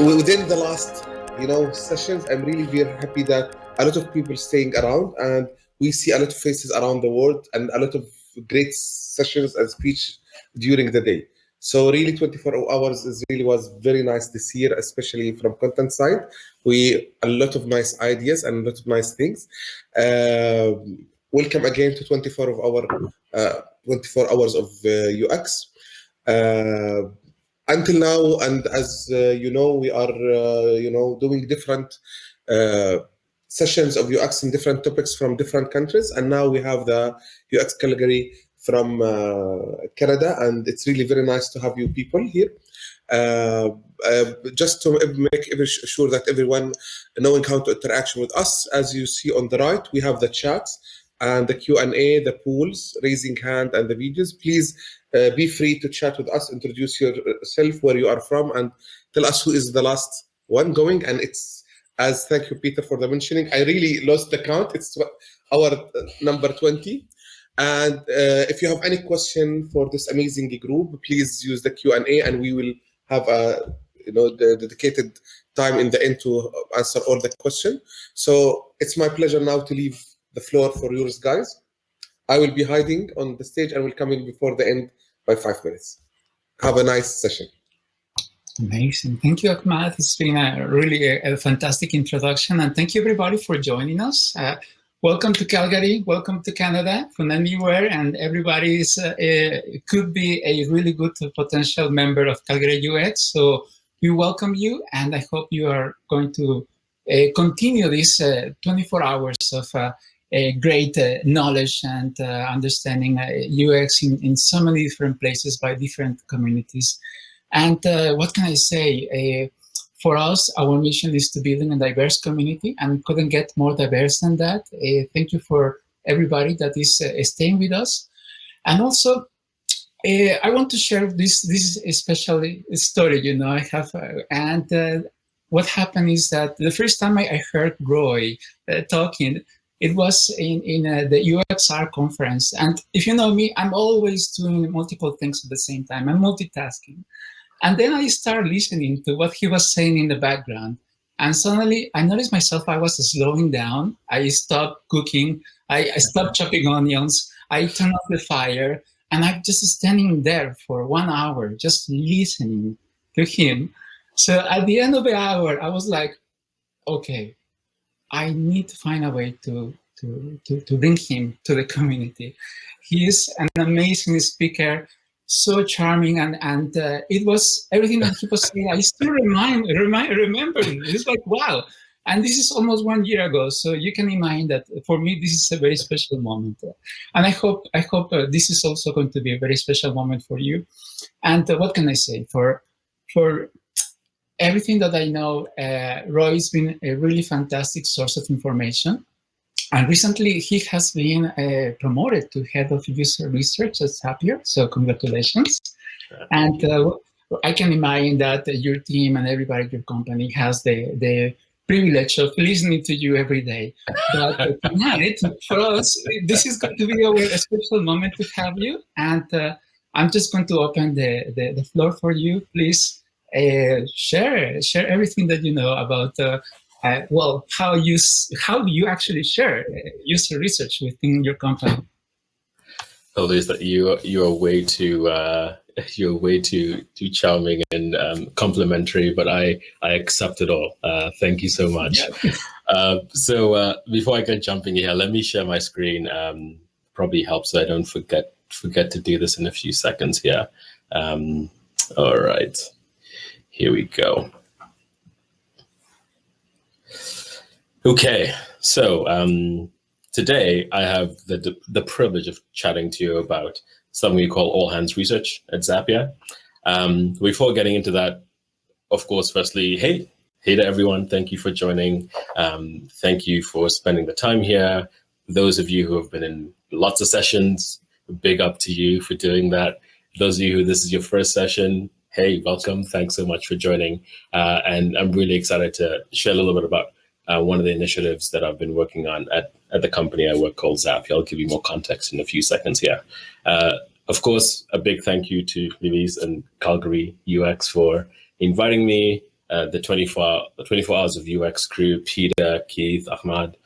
within the last, sessions, I'm really very happy that a lot of people staying around, and we see a lot of faces around the world and a lot of great sessions and speech during the day. So really 24 hours is really was very nice this year, especially from content side. We a lot of nice ideas and a lot of nice things. Welcome again to 24 hours of UX. Uh, until now, and as we are doing different uh, sessions of UX in different topics from different countries, and now we have the UX Calgary from Canada, and it's really very nice to have you people here. Just to make sure that everyone knowing how to interact with us, as you see on the right, we have the chats and the Q&A, the polls, raising hand, and the videos. Please be free to chat with us, introduce yourself, where you are from, and tell us who is the last one going. And it's, as thank you, Peter, for the mentioning. I really lost the count. It's our number 20. And if you have any question for this amazing group, please use the Q&A, and we will have the dedicated time in the end to answer all the questions. So it's my pleasure now to leave the floor for yours, guys. I will be hiding on the stage and will come in before the end by 5 minutes. Have a nice session. Amazing. Thank you, Ahmad. It's been a fantastic introduction, and thank you everybody for joining us. Welcome to Calgary, welcome to Canada from anywhere, and everybody could be a really good potential member of CalgaryUX. So we welcome you, and I hope you are going to continue this 24 hours of great knowledge and understanding UX in so many different places by different communities. And what can I say? For us, our mission is to build a diverse community, and couldn't get more diverse than that. Thank you for everybody that is staying with us. And also, I want to share this special story, I have. What happened is that the first time I heard Roy talking, it was in the UXR conference. And if you know me, I'm always doing multiple things at the same time. I'm multitasking. And then I started listening to what he was saying in the background. And suddenly I noticed myself, I was slowing down. I stopped cooking. I stopped chopping onions. I turned off the fire. And I'm just standing there for 1 hour, just listening to him. So at the end of the hour, I was like, okay, I need to find a way to bring him to the community. He is an amazing speaker, so charming, and it was everything that he was saying. I still remembering. It's like, wow. And this is almost 1 year ago, so you can imagine that for me this is a very special moment. And I hope this is also going to be a very special moment for you. And what can I say? For everything that I know, Roy has been a really fantastic source of information. And recently he has been promoted to head of user research at Zapier, so congratulations. And I can imagine that your team and everybody at your company has the privilege of listening to you every day. But tonight, for us, this is going to be a special moment to have you. And I'm just going to open the floor for you. Please share everything that you know about how you actually share user research within your company. Oh, there's that you're way too charming and complimentary, but I accept it all. Thank you so much. Yeah. So before I get jumping here, let me share my screen. Probably helps so I don't forget to do this in a few seconds here. All right, here we go. Okay, so today I have the privilege of chatting to you about something we call all hands research at Zapier. Before getting into that, of course, firstly, hey to everyone, thank you for joining. Thank you for spending the time here. Those of you who have been in lots of sessions, big up to you for doing that. Those of you who this is your first session, hey, welcome. Thanks so much for joining. And I'm really excited to share a little bit about one of the initiatives that I've been working on at the company I work called Zapier. I'll give you more context in a few seconds here. Of course, a big thank you to Louise and CalgaryUX for inviting me the 24 hours of UX crew, Peter, Keith, Ahmad,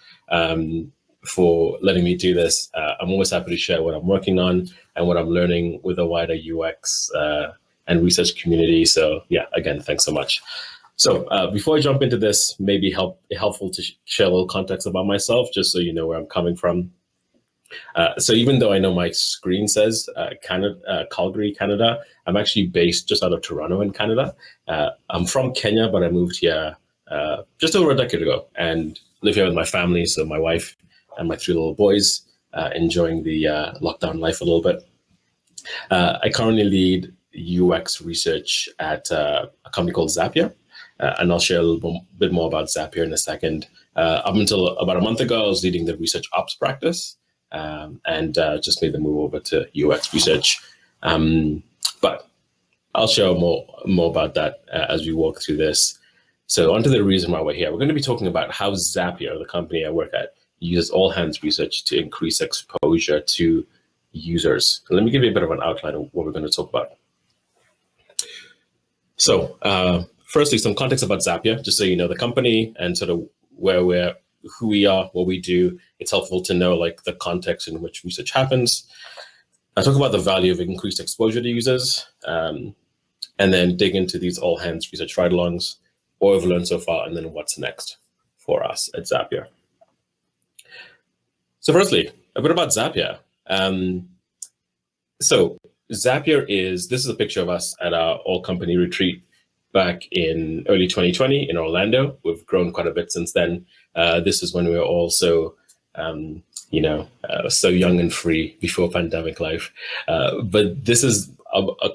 for letting me do this. I'm always happy to share what I'm working on and what I'm learning with the wider UX and research community. So yeah, again, thanks so much. So before I jump into this, maybe helpful to share a little context about myself, just so you know where I'm coming from. So even though I know my screen says Calgary, Canada, I'm actually based just out of Toronto in Canada. I'm from Kenya, but I moved here just over a decade ago and live here with my family. So my wife and my 3 little boys, enjoying the lockdown life a little bit. I currently lead UX research at a company called Zapier. And I'll share a little bit more about Zapier in a second. Up until about a month ago, I was leading the research ops practice and just made the move over to UX research. But I'll share more about that as we walk through this. So onto the reason why we're here. We're going to be talking about how Zapier, the company I work at, uses all-hands research to increase exposure to users. Let me give you a bit of an outline of what we're going to talk about. So firstly, some context about Zapier, just so you know the company and sort of who we are, what we do. It's helpful to know like the context in which research happens. I talk about the value of increased exposure to users, and then dig into these all-hands research ride-alongs, what we've learned so far, and then what's next for us at Zapier. So firstly, a bit about Zapier. So Zapier this is a picture of us at our all-company retreat back in early 2020 in Orlando. We've grown quite a bit since then. This is when we were also, so young and free before pandemic life. But this is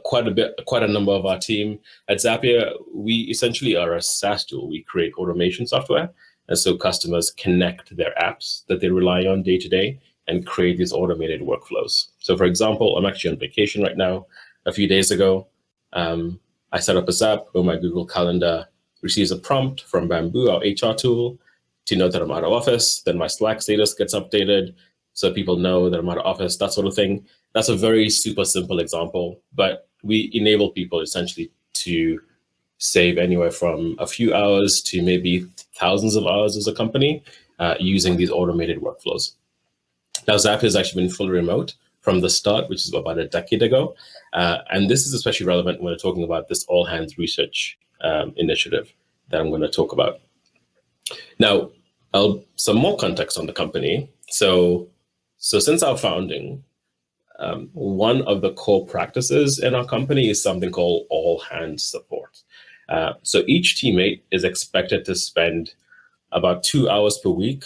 quite a number of our team. At Zapier, we essentially are a SaaS tool. We create automation software. And so customers connect their apps that they rely on day to day and create these automated workflows. So for example, I'm actually on vacation right now. A few days ago, I set up a Zap where my Google Calendar receives a prompt from Bamboo, our HR tool, to know that I'm out of office. Then my Slack status gets updated so people know that I'm out of office, that sort of thing. That's a very super simple example, but we enable people essentially to save anywhere from a few hours to maybe thousands of hours as a company using these automated workflows. Now, Zapier has actually been fully remote from the start, which is about a decade ago. And this is especially relevant when we're talking about this all-hands research initiative that I'm going to talk about. Now, some more context on the company. So since our founding, one of the core practices in our company is something called all-hands support. So each teammate is expected to spend about 2 hours per week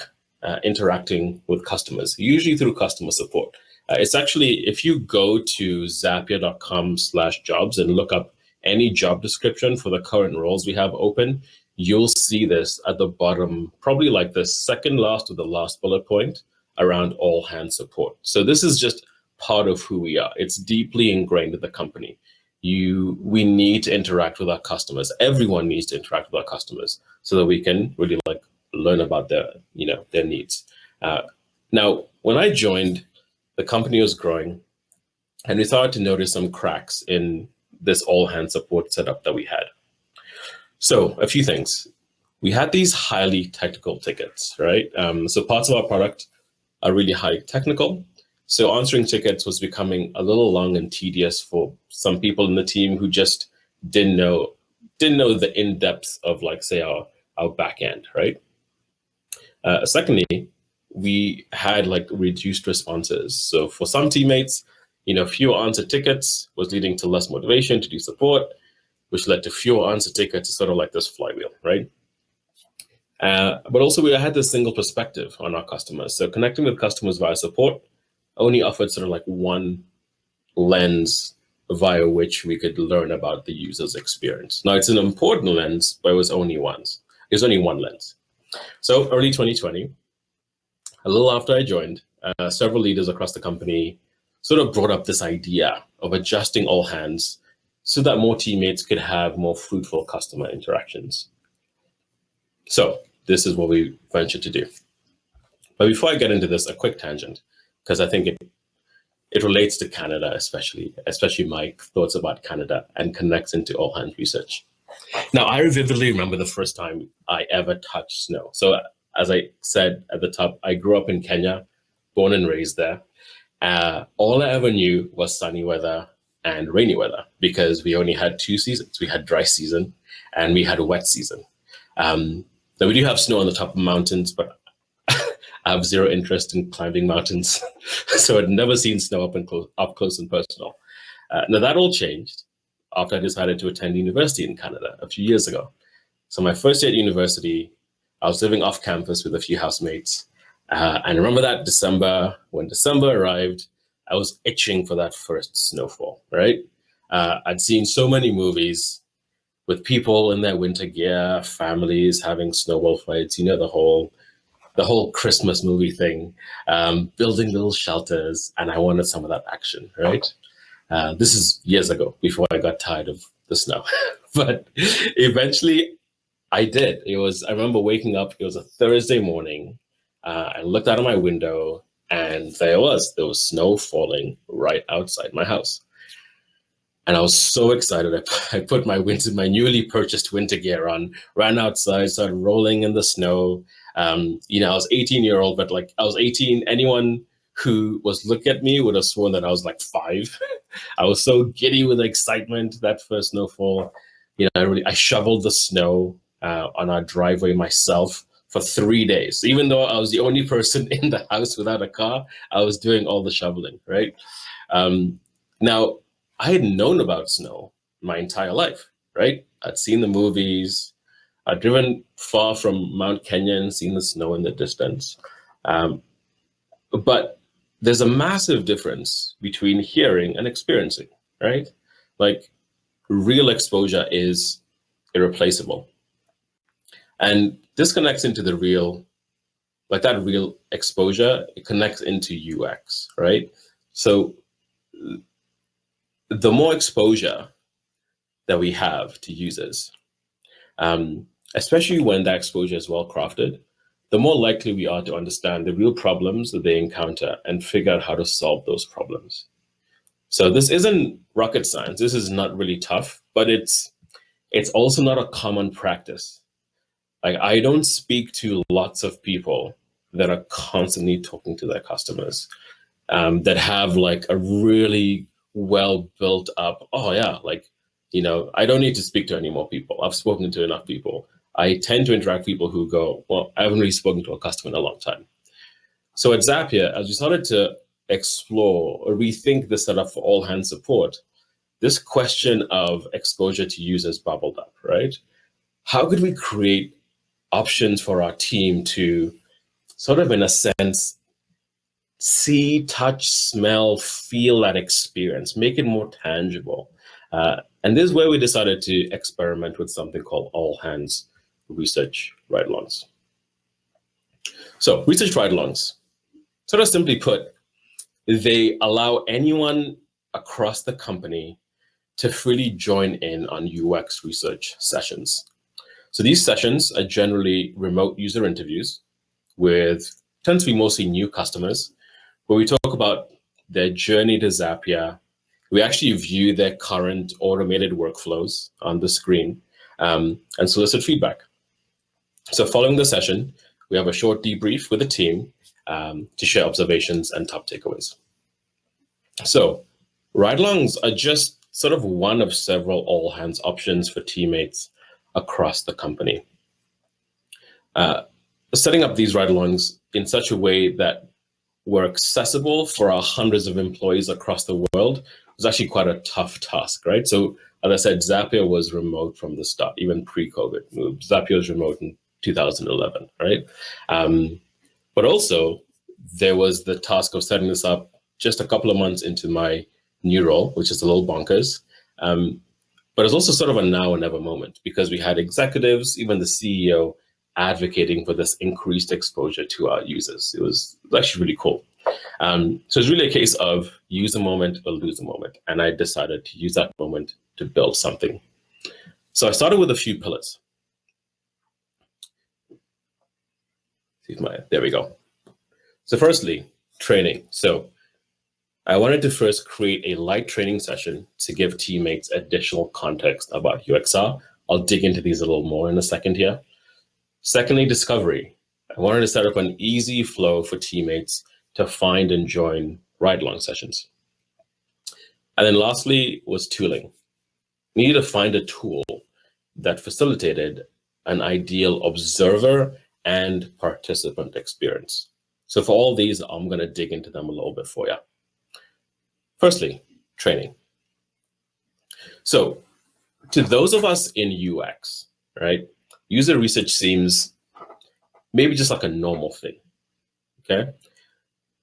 interacting with customers, usually through customer support. It's actually, if you go to zapier.com/jobs and look up any job description for the current roles we have open, you'll see this at the bottom, probably like the second last or the last bullet point around all hands support. So this is just part of who we are. It's deeply ingrained in the company. We need to interact with our customers. Everyone needs to interact with our customers so that we can really learn about their needs. Now, when I joined, the company was growing, and we started to notice some cracks in this all-hands support setup that we had. So a few things. We had these highly technical tickets, right? So parts of our product are really highly technical. So answering tickets was becoming a little long and tedious for some people in the team who just didn't know the in-depth of, say, our back end, right? Secondly, we had reduced responses. So for some teammates, fewer answered tickets was leading to less motivation to do support, which led to fewer answered tickets. It's sort of like this flywheel, right? But also we had this single perspective on our customers. So connecting with customers via support only offered sort of one lens via which we could learn about the user's experience. Now it's an important lens, but it was only one lens. So early 2020, a little after I joined, several leaders across the company sort of brought up this idea of adjusting all hands so that more teammates could have more fruitful customer interactions. So this is what we ventured to do. But before I get into this, a quick tangent, because I think it relates to Canada, especially my thoughts about Canada, and connects into all hands research. Now, I vividly remember the first time I ever touched snow. So, as I said at the top, I grew up in Kenya, born and raised there. All I ever knew was sunny weather and rainy weather because we only had two seasons. We had dry season and we had a wet season. Now, we do have snow on the top of mountains, but I have zero interest in climbing mountains. So I'd never seen snow up close and personal. Now, that all changed after I decided to attend university in Canada a few years ago. So my first year at university, I was living off campus with a few housemates. And I remember that December, when December arrived, I was itching for that first snowfall, right? I'd seen so many movies with people in their winter gear, families having snowball fights, you know, the whole Christmas movie thing, building little shelters, and I wanted some of that action, right? This is years ago, before I got tired of the snow. But eventually I did. I remember waking up, it was a Thursday morning. I looked out of my window and there was snow falling right outside my house. And I was so excited. I put my newly purchased winter gear on, ran outside, started rolling in the snow. You know, I was 18-year-old, but like I was 18. Anyone who was looking at me would have sworn that I was like 5. I was so giddy with excitement that first snowfall. You know, I shoveled the snow on our driveway myself for 3 days. Even though I was the only person in the house without a car, I was doing all the shoveling, right? Now, I had known about snow my entire life, right? I'd seen the movies. I'd driven far from Mount Kenya and seen the snow in the distance. But there's a massive difference between hearing and experiencing, right? Like, real exposure is irreplaceable. And this connects into the real, like that real exposure, it connects into UX, right? So the more exposure that we have to users, especially when that exposure is well crafted, the more likely we are to understand the real problems that they encounter and figure out how to solve those problems. So this isn't rocket science. This is not really tough, but it's also not a common practice. Like, I don't speak to lots of people that are constantly talking to their customers, that have like a really well built up, oh yeah, like, you know, I don't need to speak to any more people. I've spoken to enough people. I tend to interact with people who go, well, I haven't really spoken to a customer in a long time. So at Zapier, as we started to explore or rethink the setup for all hands support, this question of exposure to users bubbled up, right? How could we create options for our team to sort of, in a sense, see, touch, smell, feel that experience, make it more tangible? And this is where we decided to experiment with something called all hands research ride-alongs. So research ride-alongs, sort of simply put, they allow anyone across the company to freely join in on UX research sessions. So these sessions are generally remote user interviews with, tend to be mostly new customers, where we talk about their journey to Zapier. We actually view their current automated workflows on the screen, and solicit feedback. So following the session, we have a short debrief with the team to share observations and top takeaways. So ride-alongs are just sort of one of several all-hands options for teammates across the company. Setting up these ride-alongs in such a way that were accessible for our hundreds of employees across the world was actually quite a tough task, right? So as I said, Zapier was remote from the start, even pre-COVID. Zapier was remote in 2011, right? But also there was the task of setting this up just a couple of months into my new role, which is a little bonkers. But it's also sort of a now or never moment because we had executives, even the CEO, advocating for this increased exposure to our users. It was actually really cool. So it's really a case of use a moment or lose a moment. And I decided to use that moment to build something. So I started with a few pillars. There we go. So firstly, training. So I wanted to first create a light training session to give teammates additional context about UXR I'll dig into these a little more in a second here. Secondly, discovery. I wanted to set up an easy flow for teammates to find and join ride-along sessions. And then lastly was tooling. We needed to find a tool that facilitated an ideal observer and participant experience. So for all these, I'm going to dig into them a little bit for you. Firstly, training. So to those of us in UX, right, user research seems maybe just like a normal thing, okay?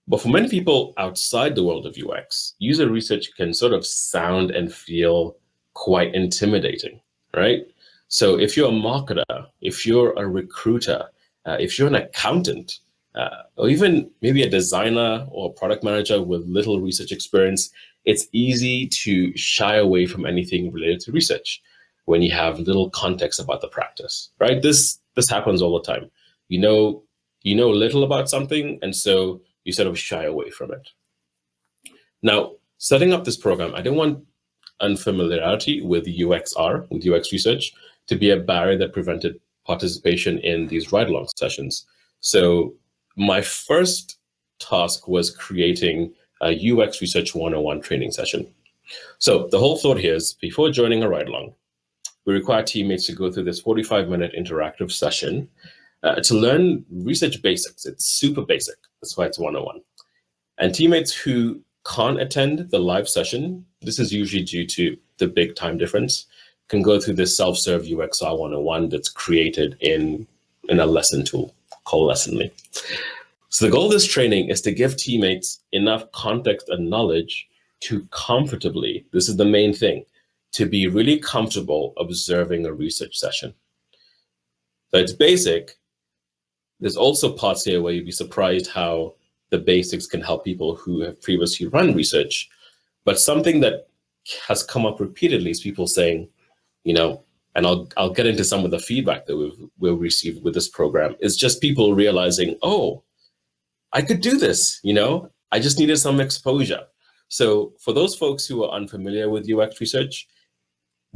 But for many people outside the world of UX, user research can sort of sound and feel quite intimidating, right? So if you're a marketer, if you're a recruiter, if you're an accountant, or even maybe a designer or a product manager with little research experience, it's easy to shy away from anything related to research when you have little context about the practice, right? This happens all the time. You know little about something, and so you sort of shy away from it. Now, setting up this program, I didn't want unfamiliarity with UXR, with UX research, to be a barrier that prevented participation in these ride-along sessions. So my first task was creating a UX Research 101 training session. So the whole thought here is, before joining a ride-along, we require teammates to go through this 45-minute interactive session to learn research basics. It's super basic. That's why it's 101. And teammates who can't attend the live session, this is usually due to the big time difference, can go through this self-serve UXR 101 that's created in a lesson tool called Lessonly. So the goal of this training is to give teammates enough context and knowledge to comfortably, this is the main thing, to be really comfortable observing a research session. So it's basic. There's also parts here where you'd be surprised how the basics can help people who have previously run research. But something that has come up repeatedly is people saying, and I'll get into some of the feedback that we've received with this program, is just people realizing, oh, I could do this, I just needed some exposure. So for those folks who are unfamiliar with UX research,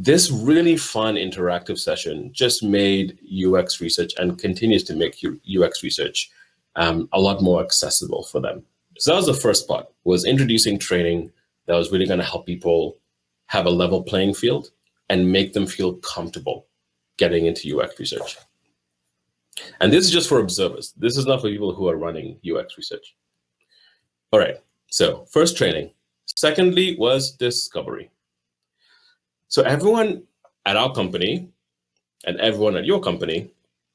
this really fun interactive session just made UX research and continues to make UX research a lot more accessible for them. So that was the first part, was introducing training that was really going to help people have a level playing field and make them feel comfortable getting into UX research. And this is just for observers. This is not for people who are running UX research. All right, so first training. Secondly was discovery. So everyone at our company and everyone at your company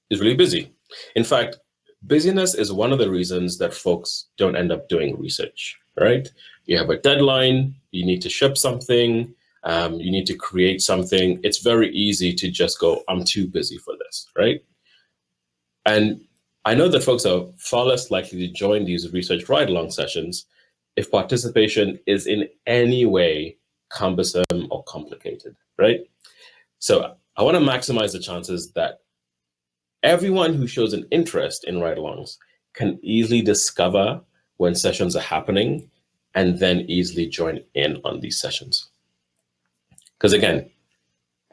is really busy. In fact, busyness is one of the reasons that folks don't end up doing research, right? You have a deadline, you need to ship something, you need to create something. It's very easy to just go, I'm too busy for this, right? And I know that folks are far less likely to join these research ride-along sessions if participation is in any way cumbersome or complicated, right? So I want to maximize the chances that everyone who shows an interest in ride-alongs can easily discover when sessions are happening and then easily join in on these sessions. Because again,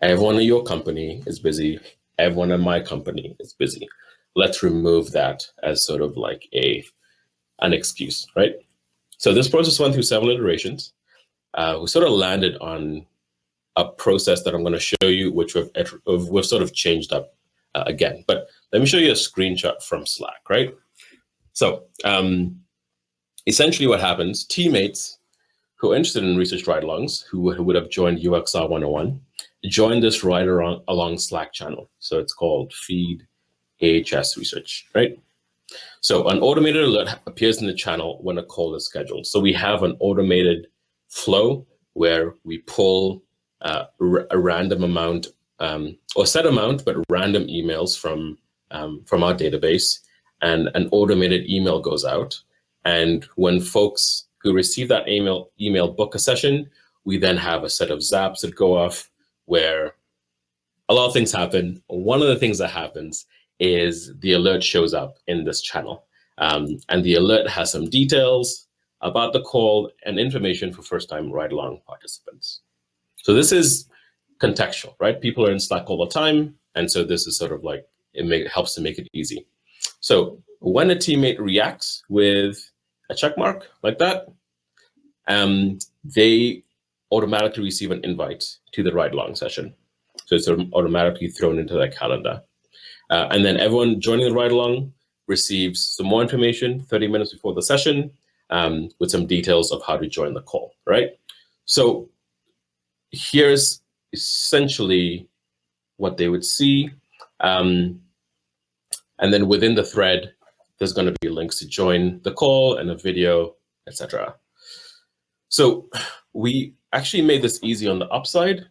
everyone in your company is busy, everyone in my company is busy. Let's remove that as sort of like an excuse, right? So this process went through several iterations. We sort of landed on a process that I'm going to show you, which we've sort of changed up again. But let me show you a screenshot from Slack, right? So essentially what happens, teammates who are interested in research ride-alongs, who would have joined UXR 101, join this ride-along Slack channel. So it's called Feed AHS Research, right? So an automated alert appears in the channel when a call is scheduled. So we have an automated flow where we pull a random amount or set amount, but random emails from our database, and an automated email goes out. And when folks who receive that email book a session, we then have a set of zaps that go off where a lot of things happen. One of the things that happens is the alert shows up in this channel. And the alert has some details about the call and information for first-time ride-along participants. So this is contextual, right? People are in Slack all the time. And so this is sort of like, it helps to make it easy. So when a teammate reacts with a check mark like that, they automatically receive an invite to the ride-along session. So it's automatically thrown into their calendar. And then everyone joining the ride-along receives some more information 30 minutes before the session with some details of how to join the call, right? So here's essentially what they would see. And then within the thread, there's going to be links to join the call and a video, etc. So we actually made this easy on the upside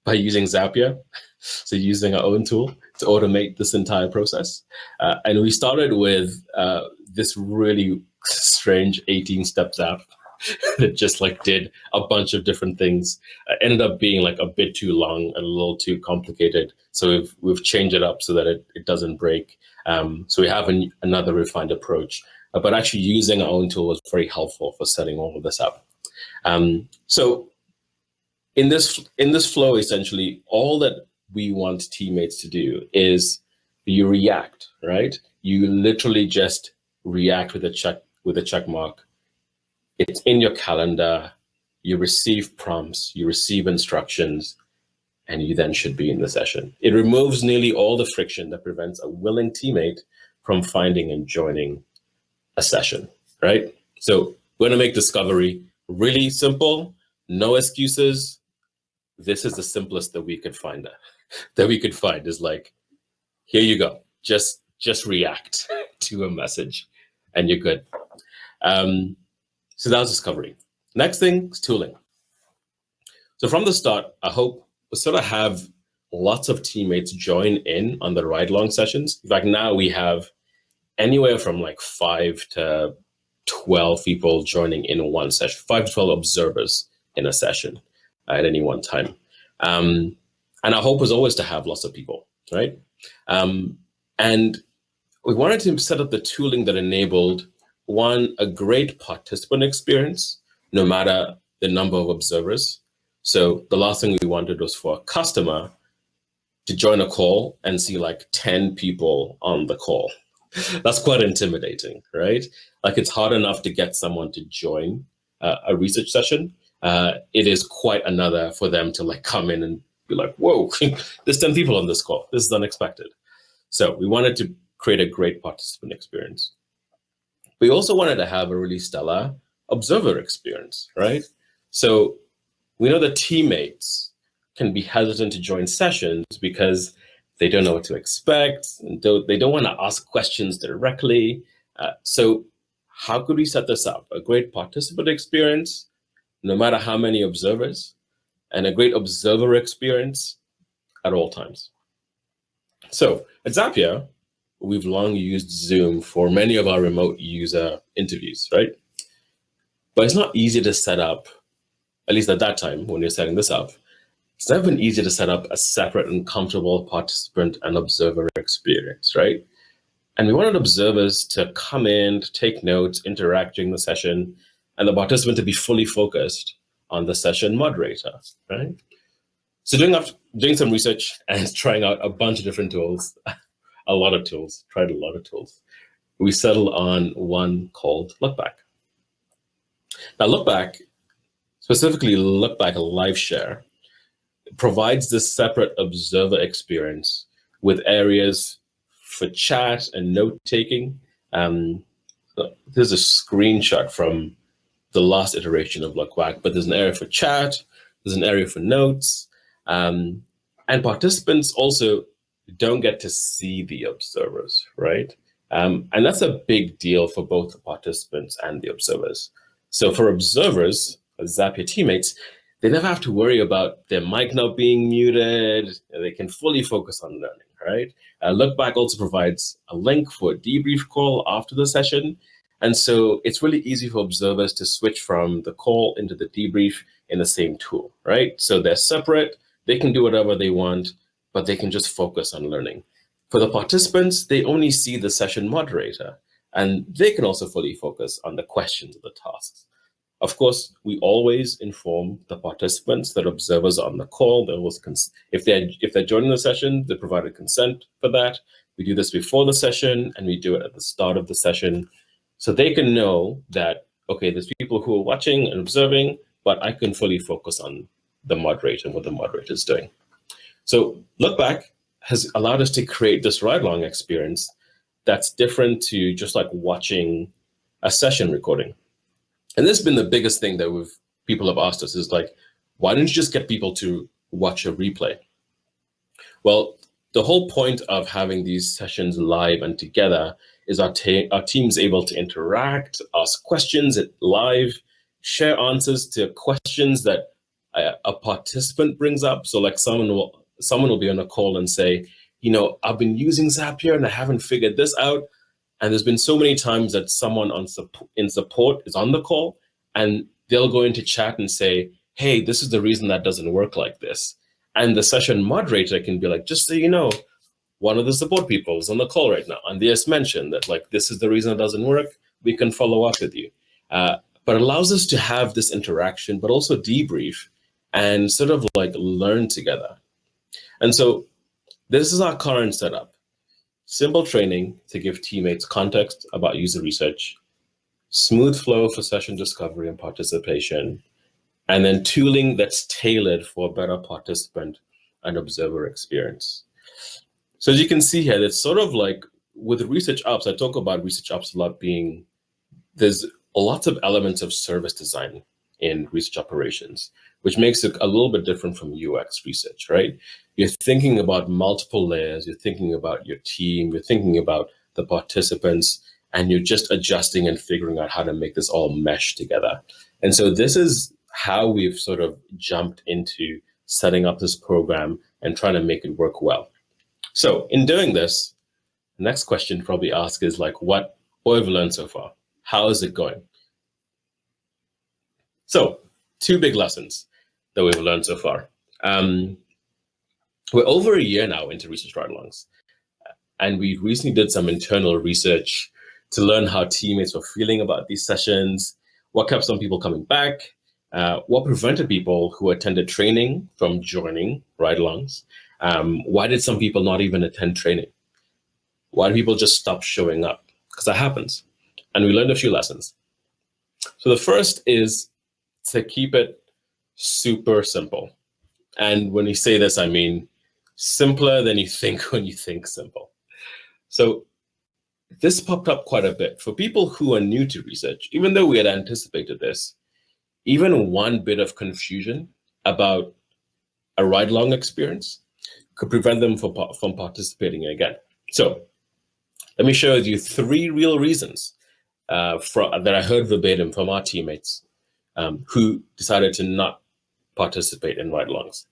by using Zapier. So using our own tool to automate this entire process. And we started with this really strange 18-step app that just like did a bunch of different things. Ended up being like a bit too long and a little too complicated. So we've changed it up so that it doesn't break. So we have another refined approach. But actually using our own tool was very helpful for setting all of this up. So in this flow, essentially, all that we want teammates to do is you react, right? You literally just react with a check mark. It's in your calendar. You receive prompts, you receive instructions, and you then should be in the session. It removes nearly all the friction that prevents a willing teammate from finding and joining a session, right? So we're going to make discovery really simple, no excuses. This is the simplest that we could find. That we could find is like, here you go. Just react to a message, and you're good. So that was discovery. Next thing is tooling. So from the start, I hope we sort of have lots of teammates join in on the ride-along sessions. In fact, now we have anywhere from like 5 to 12 people joining in one session, 5 to 12 observers in a session at any one time. And our hope was always to have lots of people, right? And we wanted to set up the tooling that enabled, one, a great participant experience, no matter the number of observers. So the last thing we wanted was for a customer to join a call and see like 10 people on the call. That's quite intimidating, right? Like it's hard enough to get someone to join a research session. It is quite another for them to like come in and be like, whoa, there's 10 people on this call. This is unexpected. So we wanted to create a great participant experience. We also wanted to have a really stellar observer experience, right? So we know that teammates can be hesitant to join sessions because they don't know what to expect, and they don't want to ask questions directly. So how could we set this up? A great participant experience, no matter how many observers, and a great observer experience at all times. So at Zapier, we've long used Zoom for many of our remote user interviews, right? But it's not easy to set up, at least at that time when you're setting this up, it's never been easy to set up a separate and comfortable participant and observer experience, right? And we wanted observers to come in, to take notes, interact during the session, and the participant to be fully focused on the session moderator, right? So doing some research and trying out a bunch of different tools, tried a lot of tools. We settled on one called Lookback. Now Lookback, specifically Lookback Live Share, provides this separate observer experience with areas for chat and note-taking. There's a screenshot from the last iteration of Lookback, but there's an area for chat, there's an area for notes, and participants also don't get to see the observers, right? And that's a big deal for both the participants and the observers. So for observers, as Zapier teammates, they never have to worry about their mic not being muted. They can fully focus on learning, right? Lookback also provides a link for a debrief call after the session. And so it's really easy for observers to switch from the call into the debrief in the same tool, right? So they're separate, they can do whatever they want, but they can just focus on learning. For the participants, they only see the session moderator, and they can also fully focus on the questions of the tasks. Of course, we always inform the participants that observers are on the call. If they're joining the session, they provided consent for that. We do this before the session, and we do it at the start of the session, so they can know that, okay, there's people who are watching and observing, but I can fully focus on the moderator and what the moderator is doing. So Lookback has allowed us to create this ride-along experience that's different to just like watching a session recording. And this has been the biggest thing that people have asked us is like, why don't you just get people to watch a replay? Well, the whole point of having these sessions live and together is our team's able to interact, ask questions live, share answers to questions that a participant brings up. So like someone will be on a call and say, you know, I've been using Zapier and I haven't figured this out. And there's been so many times that someone in support is on the call and they'll go into chat and say, hey, this is the reason that doesn't work like this. And the session moderator can be like, just so you know, one of the support people is on the call right now. And they just mentioned that like, this is the reason it doesn't work. We can follow up with you. But it allows us to have this interaction, but also debrief and sort of like learn together. And so this is our current setup. Simple training to give teammates context about user research, smooth flow for session discovery and participation, and then tooling that's tailored for a better participant and observer experience. So as you can see here, it's sort of like with research ops, I talk about research ops a lot being, there's lots of elements of service design in research operations, which makes it a little bit different from UX research, right? You're thinking about multiple layers, you're thinking about your team, you're thinking about the participants, and you're just adjusting and figuring out how to make this all mesh together. And so this is how we've sort of jumped into setting up this program and trying to make it work well. So in doing this, the next question to probably ask is like, what have you learned so far? How is it going? So 2 big lessons that we've learned so far. We're over a year now into research ride-alongs, and we recently did some internal research to learn how teammates were feeling about these sessions, what kept some people coming back, what prevented people who attended training from joining ride-alongs. Why did some people not even attend training? Why do people just stop showing up? Because that happens. And we learned a few lessons. So the first is to keep it super simple. And when we say this, I mean simpler than you think when you think simple. So this popped up quite a bit. For people who are new to research, even though we had anticipated this, even one bit of confusion about a ride-along experience could prevent them from participating again. So let me show you 3 real reasons that I heard verbatim from our teammates who decided to not participate in ride-alongs.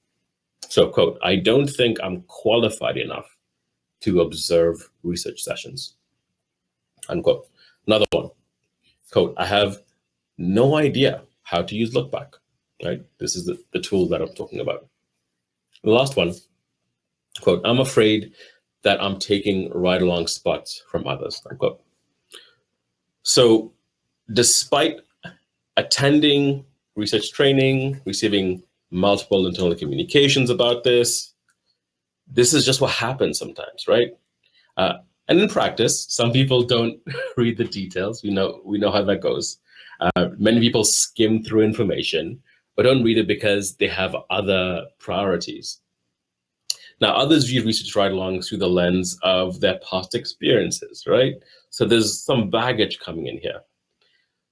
So, quote, I don't think I'm qualified enough to observe research sessions, unquote. Another one, quote, I have no idea how to use Lookback, right? This is the tool that I'm talking about. The last one, quote, I'm afraid that I'm taking ride-along spots from others, unquote. So despite attending research training, receiving multiple internal communications about this is just what happens sometimes, right? And in practice, some people don't read the details. We know how that goes. Many people skim through information, but don't read it because they have other priorities. Now, others view research ride-alongs through the lens of their past experiences, right? So there's some baggage coming in here.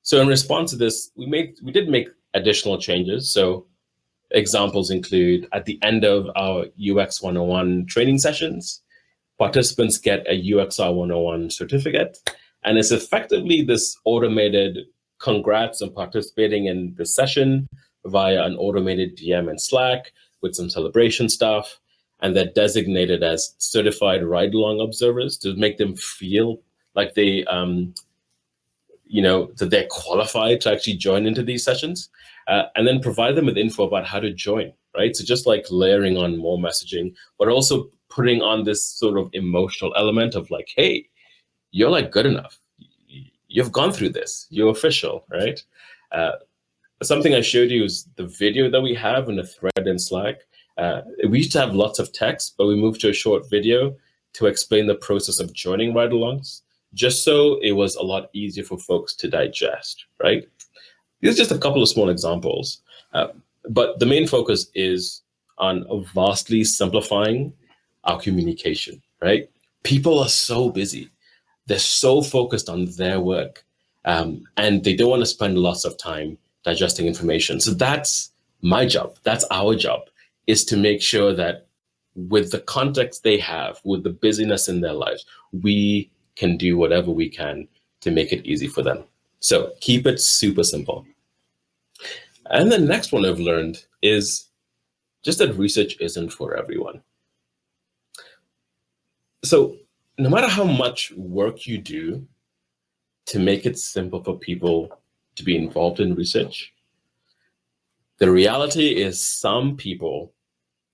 So in response to this, we did make additional changes. So examples include at the end of our UX 101 training sessions, participants get a UXR 101 certificate, and it's effectively this automated congrats on participating in the session via an automated DM in Slack with some celebration stuff, and they're designated as certified ride-along observers to make them feel like they, that they're qualified to actually join into these sessions, and then provide them with info about how to join, right? So just like layering on more messaging, but also putting on this sort of emotional element of like, hey, you're like good enough. You've gone through this, you're official, right? something I showed you is the video that we have in a thread in Slack. We used to have lots of text, but we moved to a short video to explain the process of joining ride-alongs, just so it was a lot easier for folks to digest, right? These are just a couple of small examples, but the main focus is on vastly simplifying our communication, right? People are so busy. They're so focused on their work, and they don't want to spend lots of time digesting information. So that's my job. That's our job, is to make sure that with the context they have, with the busyness in their lives, we can do whatever we can to make it easy for them. So keep it super simple. And the next one I've learned is just that research isn't for everyone. So no matter how much work you do to make it simple for people to be involved in research, the reality is some people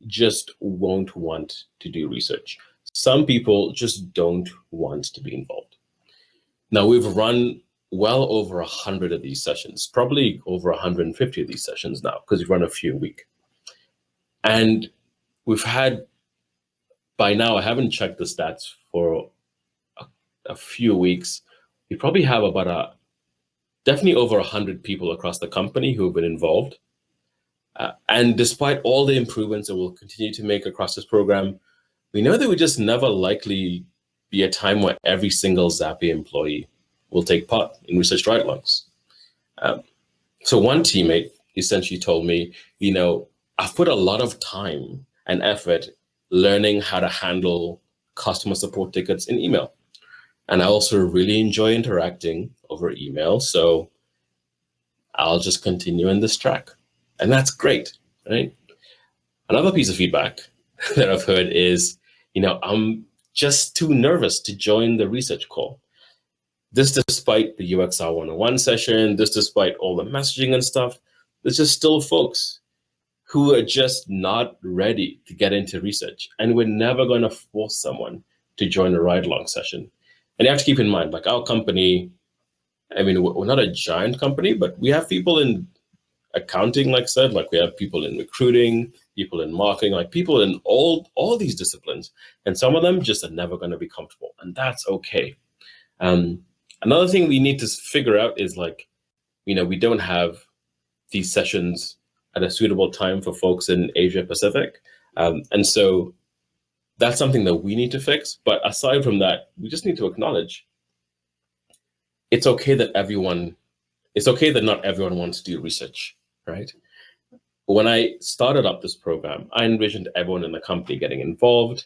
just won't want to do research. Some people just don't want to be involved. Now, we've run well over 100 of these sessions, probably over 150 of these sessions now, because we've run a few a week. And we've had, by now, I haven't checked the stats for a few weeks. We probably have about definitely over 100 people across the company who have been involved. And despite all the improvements that we'll continue to make across this program, we know there will just never likely be a time where every single Zapier employee will take part in research ride-alongs. So one teammate essentially told me, I've put a lot of time and effort learning how to handle customer support tickets in email. And I also really enjoy interacting over email, so I'll just continue in this track. And that's great, right? Another piece of feedback that I've heard is, I'm just too nervous to join the research call. This despite the UXR 101 session, this despite all the messaging and stuff, there's just still folks who are just not ready to get into research. And we're never going to force someone to join a ride-along session. And you have to keep in mind, like our company, we're not a giant company, but we have people in accounting, like I said, like we have people in recruiting, people in marketing, like people in all these disciplines. And some of them just are never going to be comfortable, and that's okay. Another thing we need to figure out is we don't have these sessions at a suitable time for folks in Asia Pacific. And so that's something that we need to fix. But aside from that, we just need to acknowledge it's okay that not everyone wants to do research, right? When I started up this program, I envisioned everyone in the company getting involved,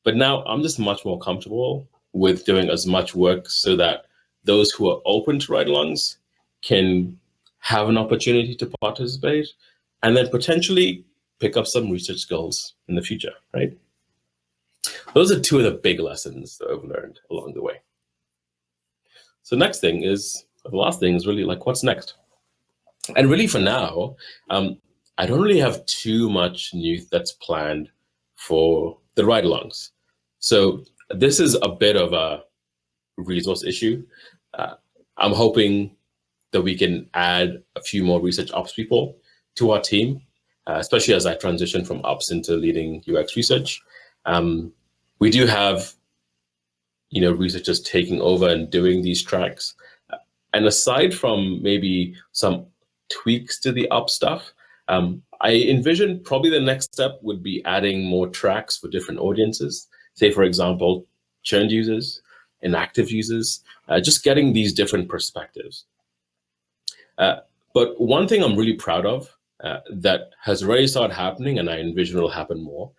but now I'm just much more comfortable with doing as much work so that those who are open to ride-alongs can have an opportunity to participate and then potentially pick up some research skills in the future, right? Those are two of the big lessons that I've learned along the way. So the last thing is really what's next? And really for now, I don't really have too much new that's planned for the ride-alongs. So this is a bit of a resource issue. I'm hoping that we can add a few more research ops people to our team, especially as I transition from ops into leading UX research. We do have, researchers taking over and doing these tracks. And aside from maybe some tweaks to the ops stuff, I envision probably the next step would be adding more tracks for different audiences. Say, for example, churned users, inactive users, just getting these different perspectives. But one thing I'm really proud of that has already started happening, and I envision it'll happen more,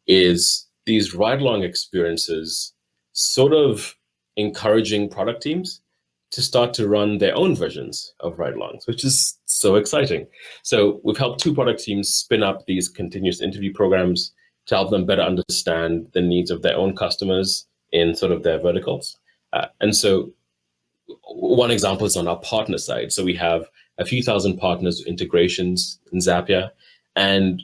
is these ride-along experiences sort of encouraging product teams to start to run their own versions of ride-alongs, which is so exciting. So we've helped 2 product teams spin up these continuous interview programs to help them better understand the needs of their own customers in sort of their verticals. And so one example is on our partner side. So we have a few thousand partners, integrations in Zapier, and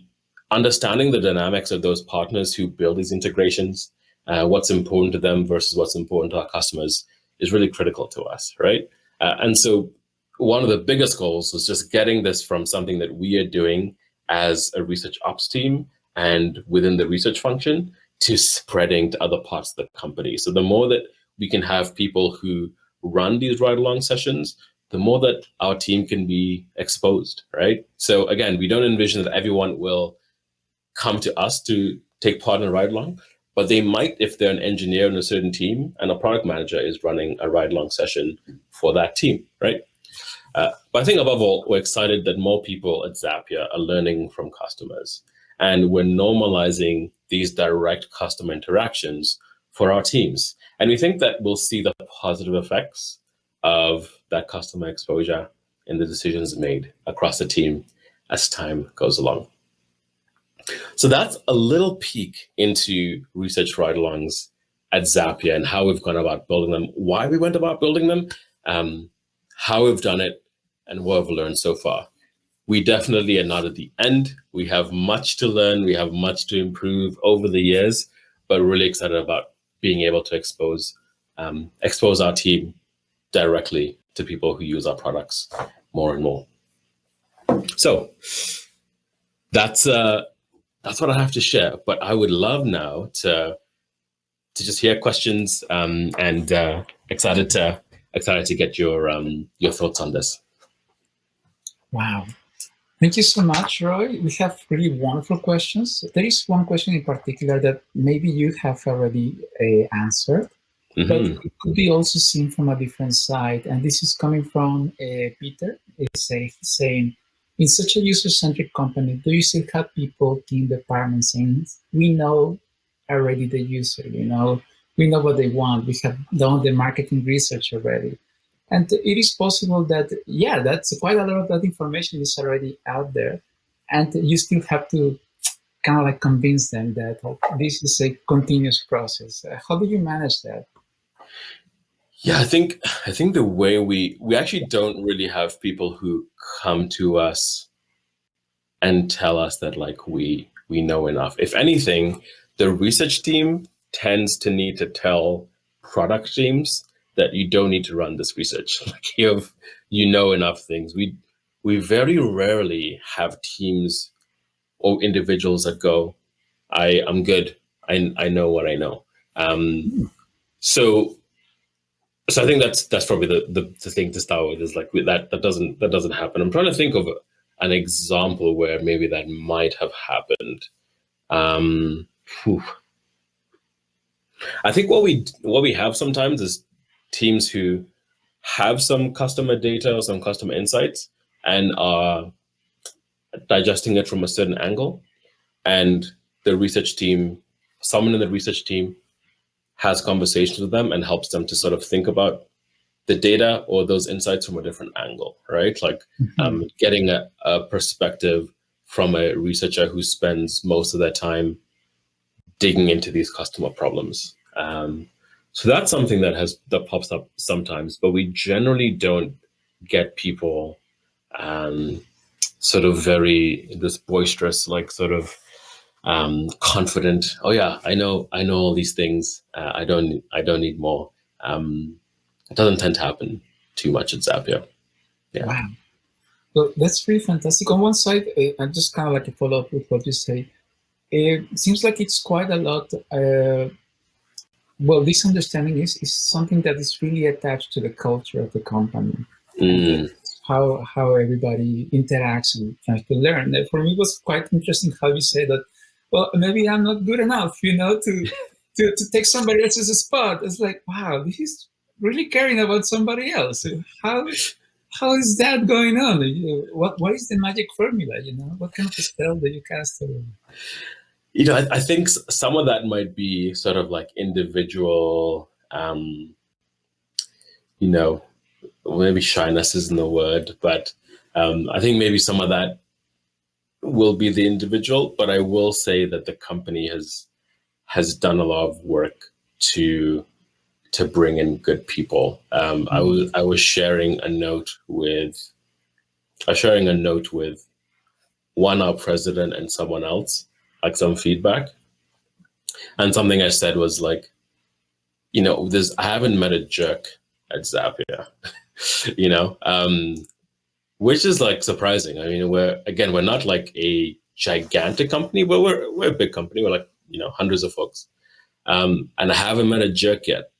understanding the dynamics of those partners who build these integrations, what's important to them versus what's important to our customers is really critical to us, right? And so one of the biggest goals was just getting this from something that we are doing as a research ops team and within the research function to spreading to other parts of the company. So the more that we can have people who run these ride-along sessions, the more that our team can be exposed, right? So again, we don't envision that everyone will come to us to take part in a ride-along, but they might if they're an engineer in a certain team and a product manager is running a ride-along session for that team, right? But I think above all, we're excited that more people at Zapier are learning from customers, and we're normalizing these direct customer interactions for our teams. And we think that we'll see the positive effects of that customer exposure in the decisions made across the team as time goes along. So that's a little peek into research ride-alongs at Zapier and how we've gone about building them, why we went about building them, how we've done it, and what we've learned so far. We definitely are not at the end. We have much to learn. We have much to improve over the years, but really excited about being able to expose our team directly to people who use our products more and more. So that's what I have to share. But I would love now to just hear questions and excited to get your thoughts on this. Wow. Thank you so much, Roy. We have really wonderful questions. There is one question in particular that maybe you have already answered, but it could be also seen from a different side. And this is coming from Peter. He's saying, in such a user-centric company, do you still have people in departments saying, we know already the user, we know what they want, we have done the marketing research already. And it is possible that, yeah, that's quite a lot of that information is already out there. And you still have to kind of like convince them that this is a continuous process. How do you manage that? Yeah, I think the way we actually don't really have people who come to us and tell us that like we know enough. If anything, the research team tends to need to tell product teams that you don't need to run this research. Like you know enough things. We very rarely have teams or individuals that go, I'm good. I know what I know. So I think that's probably the thing to start with, is like that doesn't happen. I'm trying to think of an example where maybe that might have happened. I think what we have sometimes is teams who have some customer data or some customer insights and are digesting it from a certain angle, and someone in the research team has conversations with them and helps them to sort of think about the data or those insights from a different angle, right? Like getting a perspective from a researcher who spends most of their time digging into these customer problems. So that's something that pops up sometimes, but we generally don't get people sort of this boisterous, like sort of confident. Oh yeah, I know all these things. I don't need more. It doesn't tend to happen too much at Zapier. Yeah. Wow. Well, that's really fantastic. On one side, I'm just kind of like a follow up with what you say. It seems like it's quite a lot. Well, this understanding is something that is really attached to the culture of the company. How everybody interacts and tries to learn. For me, it was quite interesting how you say that, well, maybe I'm not good enough, to take somebody else's spot. It's like, wow, this is really caring about somebody else. How is that going on? What is the magic formula? What kind of a spell do you cast? I think some of that might be sort of like individual, maybe shyness isn't the word, but I think maybe some of that will be the individual. But I will say that the company has done a lot of work to bring in good people. I was sharing a note with one, our president, and someone else, like some feedback. And something I said was like, I haven't met a jerk at Zapier. you know, which is like surprising. I mean, we're not like a gigantic company, but we're a big company. We're like, you know, hundreds of folks. And I haven't met a jerk yet,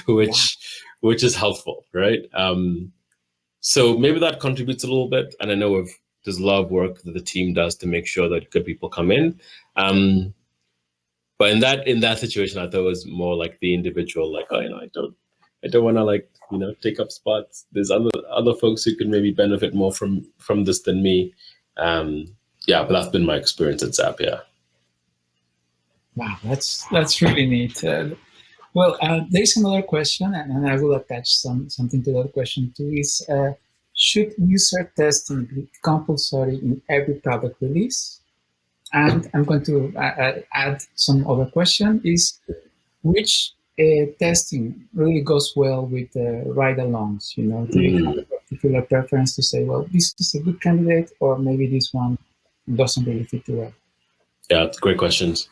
which is helpful, right? So maybe that contributes a little bit. And I know there's a lot of work that the team does to make sure that good people come in. But in that situation, I thought it was more like the individual, like, oh, you know, I don't want to, like, you know, take up spots. There's other folks who can maybe benefit more from this than me. Yeah, but that's been my experience at Zapier. Wow, that's really neat. Well, there's another question, and I will attach something to that question too. Is should user testing be compulsory in every product release? And I'm going to add some other question: is which testing really goes well with ride-alongs? You know, do you have a particular preference to say, well, this is a good candidate, or maybe this one doesn't really fit too well? Yeah, great questions.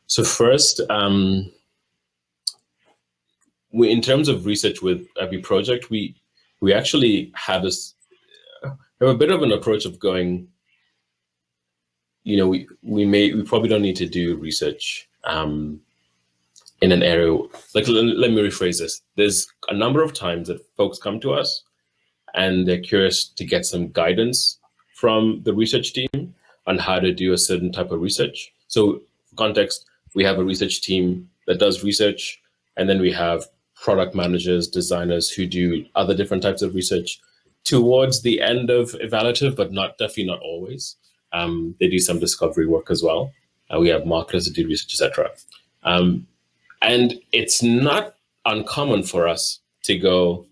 So first, in terms of research with every project, we actually have a bit of an approach of going, you know, we probably don't need to do research in an area, like, let me rephrase this. There's a number of times that folks come to us and they're curious to get some guidance from the research team on how to do a certain type of research. So for context, we have a research team that does research, and then we have product managers, designers who do other different types of research towards the end of evaluative, but definitely not always. They do some discovery work as well. We have marketers that do research, etc. And it's not uncommon for us to go,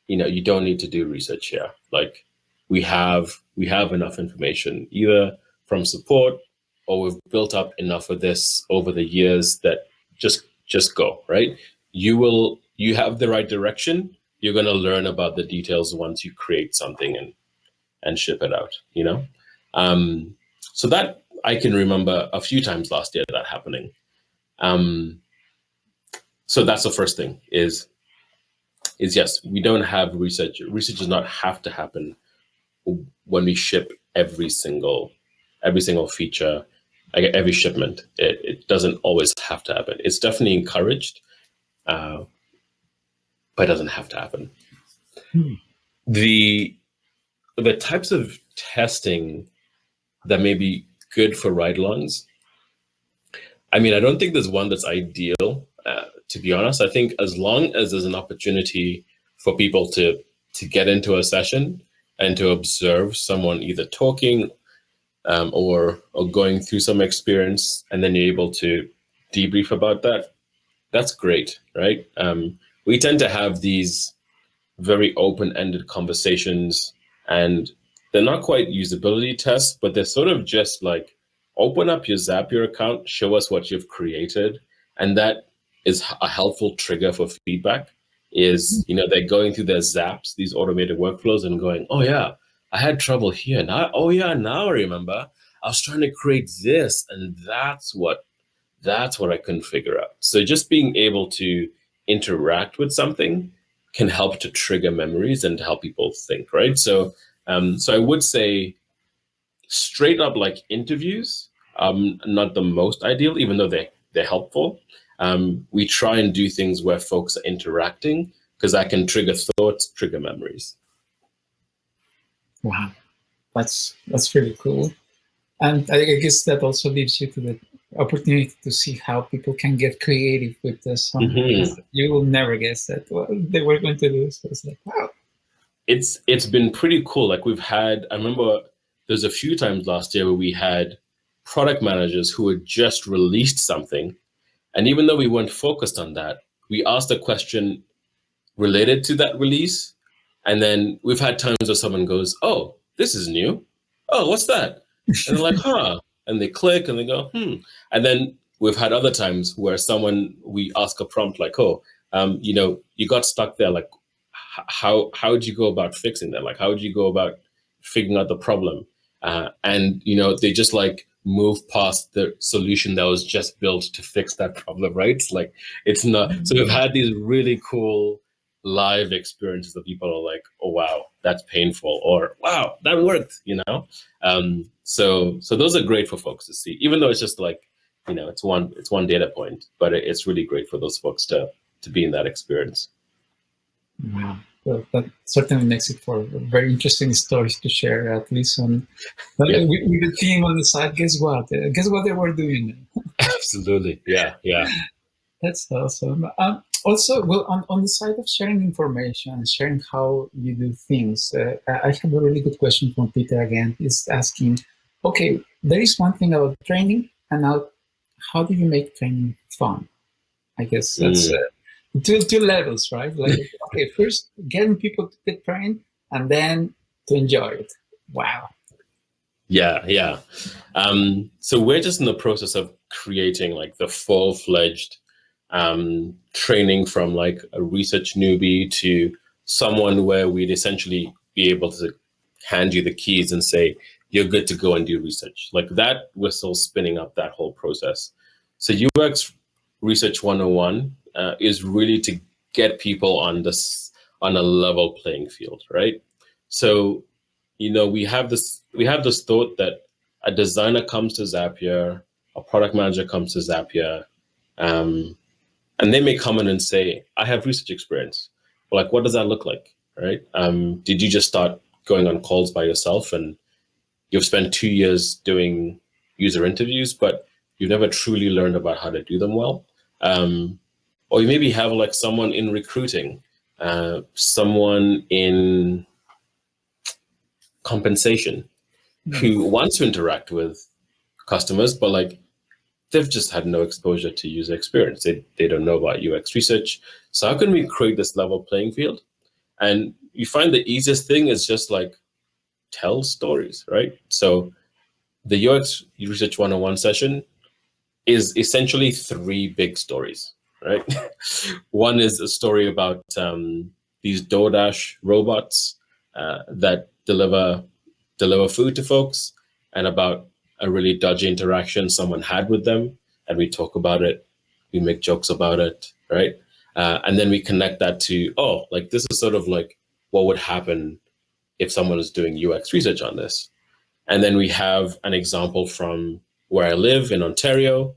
you know, you don't need to do research here. Like, we have enough information, either from support, or we've built up enough of this over the years that just go, right? You have the right direction. You're going to learn about the details once you create something and ship it out, you know? So that I can remember a few times last year that happening. So that's the first thing is yes, we don't have research. Research does not have to happen when we ship every single feature, like every shipment. It doesn't always have to happen. It's definitely encouraged, but it doesn't have to happen. The types of testing that may be good for ride-alongs, I mean, I don't think there's one that's ideal, to be honest. I think as long as there's an opportunity for people to get into a session and to observe someone either talking or going through some experience, and then you're able to debrief about that, that's great, right? We tend to have these very open-ended conversations, and they're not quite usability tests, but they're sort of just like, open up your Zapier account, show us what you've created. And that is a helpful trigger for feedback. Is, you know, they're going through their Zaps, these automated workflows, and going, oh yeah, I had trouble here. Now, oh yeah, now I remember. I was trying to create this, and that's what I couldn't figure out. So just being able to interact with something can help to trigger memories and to help people think, right? So I would say straight up, like, interviews, not the most ideal, even though they're helpful. We try and do things where folks are interacting, because that can trigger thoughts, trigger memories. Wow, that's really cool. And I guess that also leads you to the opportunity to see how people can get creative with this. You will never guess that they were going to do. So it's like, wow. It's been pretty cool. Like, I remember there's a few times last year where we had product managers who had just released something. And even though we weren't focused on that, we asked a question related to that release. And then we've had times where someone goes, oh, this is new. Oh, what's that? And they're like, huh. And they click and they go, And then we've had other times where we ask a prompt like, oh, you know, you got stuck there. Like, how would you go about fixing that? Like, how would you go about figuring out the problem? And, you know, they just like move past the solution that was just built to fix that problem, right? It's like, it's not. So we've had these really cool live experiences that people are like, oh wow, that's painful, or wow, that worked, so those are great for folks to see, even though it's just like, it's one data point, but it's really great for those folks to be in that experience. Wow. Well, that certainly makes it for very interesting stories to share, at least on with the team on the side. Guess what? Guess what they were doing? Absolutely. Yeah. That's awesome. Also, well, on the side of sharing information, sharing how you do things, I have a really good question from Peter again. He's asking, okay, there is one thing about training, and now how do you make training fun? I guess that's two levels, right? Like, okay, first getting people to get trained, and then to enjoy it. Wow. Yeah. So we're just in the process of creating like the full-fledged training from like a research newbie to someone where we'd essentially be able to hand you the keys and say, you're good to go and do research. Like that, we're still spinning up that whole process. So UX Research 101 is really to get people on a level playing field, right? So, we have this thought that a designer comes to Zapier, a product manager comes to Zapier, and they may come in and say, I have research experience. Well, like, what does that look like, right? Did you just start going on calls by yourself and you've spent 2 years doing user interviews, but you've never truly learned about how to do them well? Or you maybe have like someone in recruiting, someone in compensation who wants to interact with customers, but like they've just had no exposure to user experience. They don't know about UX research. So how can we create this level playing field? And you find the easiest thing is just like tell stories, right? So the UX Research 101 session is essentially 3 big stories, right? One is a story about these DoorDash robots that deliver food to folks, and about a really dodgy interaction someone had with them, and we talk about it, we make jokes about it, right? And then we connect that to, like this is sort of like what would happen if someone is doing UX research on this. And then we have an example from where I live in Ontario.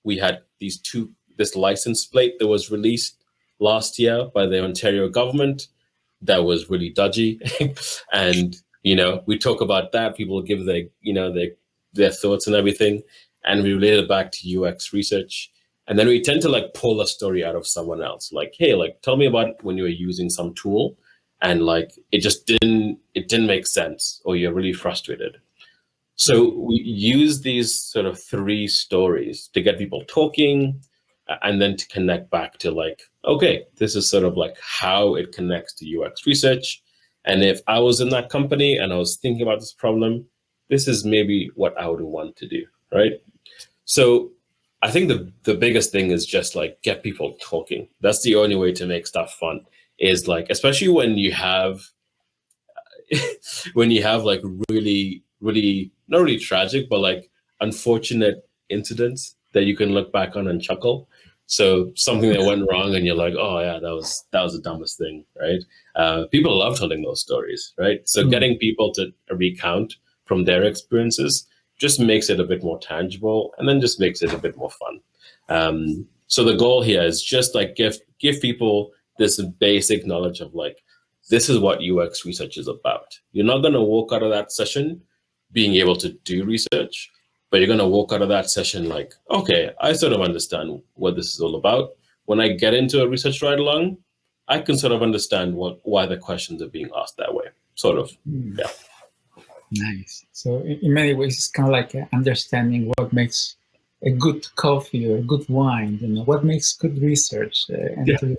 We had this license plate that was released last year by the Ontario government that was really dodgy. And, we talk about that. People give their thoughts and everything. And we relate it back to UX research. And then we tend to like pull a story out of someone else. Like, hey, like, tell me about when you were using some tool and like, it didn't make sense, or you're really frustrated. So we use these sort of 3 stories to get people talking, and then to connect back to like, okay, this is sort of like how it connects to UX research. And if I was in that company and I was thinking about this problem, this is maybe what I would want to do, right? So I think the biggest thing is just like get people talking. That's the only way to make stuff fun, is like, especially when you have like really, really, not really tragic, but like unfortunate incidents that you can look back on and chuckle. So something that went wrong and you're like, oh yeah, that was the dumbest thing, right? People love telling those stories, right? So getting people to recount from their experiences just makes it a bit more tangible, and then just makes it a bit more fun. So the goal here is just like give people this basic knowledge of like, this is what UX research is about. You're not going to walk out of that session being able to do research, but you're going to walk out of that session like, okay, I sort of understand what this is all about. When I get into a research ride along, I can sort of understand why the questions are being asked that way, sort of. Yeah. Nice. So in many ways, it's kind of like understanding what makes a good coffee or a good wine, what makes good research, and to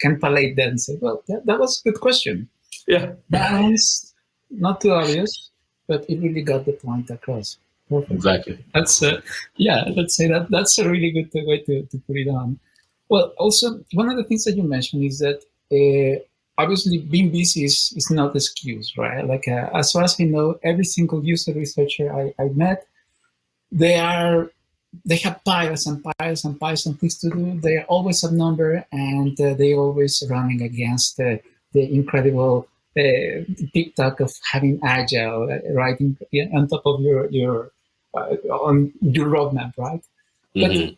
can palate that and say, well, that was a good question. Yeah. Balanced, not too obvious, but it really got the point across. Perfect. Exactly. That's let's say that's a really good way to put it on. Well, also one of the things that you mentioned is that obviously being busy is not an excuse, right? Like as far as I know, every single user researcher I met, they are they have piles and piles and piles of things to do. They're always outnumbered, and they're always running against the incredible TikTok of having agile right on top of your on your roadmap, right? Mm-hmm. But